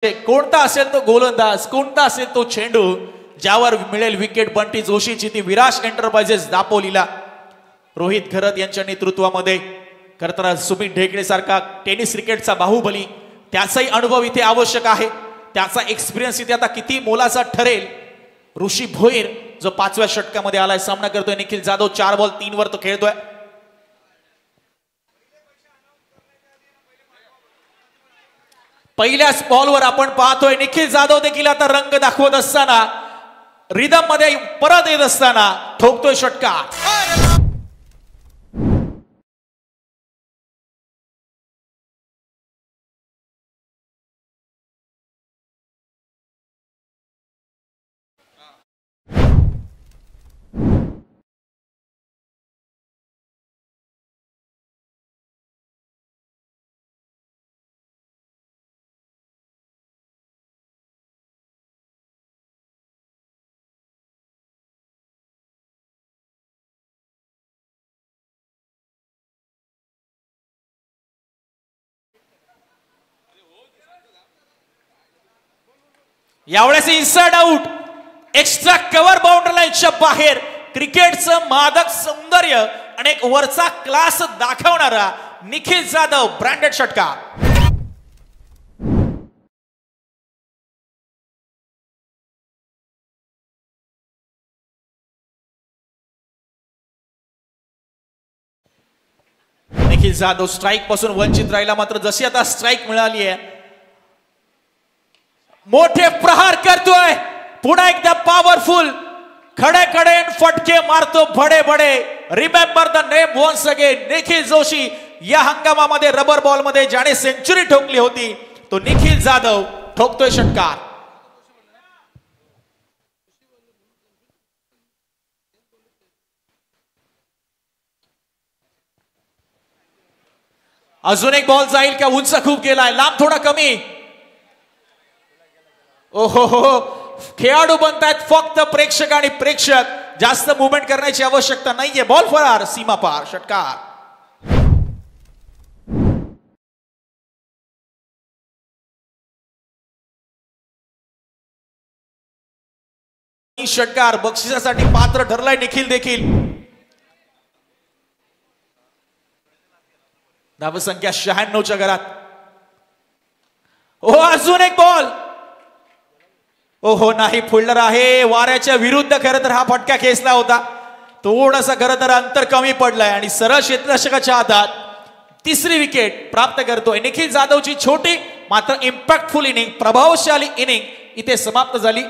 कोणता असेल तो गोलंदाज, कोणता असेल तो चेंडू ज्यावर मिळेल विकेट, बंटी जोशीची ती विराज एंटरप्राइजेस दापोलीला रोहित खरत यांच्या नेतृत्वामध्ये करताना सुमित ढेकळे सारखा टेनिस क्रिकेटचा बाहुबली, त्याचाही अनुभव इथे आवश्यक आहे, त्याचा एक्सपिरियन्स इथे आता किती मोलाचा ठरेल। ऋषी भोईर जो 5व्या षटकामध्ये आलाय, सामना करतोय निखिल जाधव, 4 बॉल 3 वर तो खेळतोय। पहिल्याच बॉलवर आपण पाहतोय निखिल जाधव देखील आता रंग दाखवत असताना, रिदम मध्ये परत येत असताना ठोकतोय षटकार। यावेळेस inside out, extra cover boundary लाईनच्या बाहेर, क्रिकेटचं मादक सौंदर्य आणि एक वरचा क्लास दाखवणारा निखिल जाधव ब्रँडेड षटकार। निखिल जाधव स्ट्राइक पासून वंचित राहिला, मात्र जशी आता स्ट्राइक मिळाली आहे मोठे प्रहार करतोय, पुन्हा एकदा पॉवरफुल खडे खडे फटके मारतो बडे बडे। Remember the name once again, Nikhil Joshi या हंगामामध्ये रबर बॉल मध्ये ज्याने सेंचुरी ठोकली होती तो निखिल जाधव ठोकतोय षटकार। अजून एक बॉल जाईल का? उंच खूप गेलाय, लांब थोडा कमी। ओहो हो, खेळाडू बनतायत फक्त प्रेक्षक आणि प्रेक्षक, जास्त मुवमेंट करण्याची आवश्यकता नाहीये। बॉल फरार, सीमा पार, षटकार। षटकार बक्षिसासाठी पात्र ठरलाय निखिल देखील। धावसंख्या 96च्या घरात। ओ अजून एक बॉल, ओहो नाही, फुल्डर आहे वाऱ्याच्या विरुद्ध। खरं तर हा फटका खेचला होता, थोडासा खरं तर अंतर कमी पडलाय आणि सरळ क्षेत्ररक्षकाच्या हातात तिसरी विकेट प्राप्त करतोय निखिल जाधवची छोटी मात्र इम्पॅक्टफुल इनिंग, प्रभावशाली इनिंग इथे समाप्त झाली।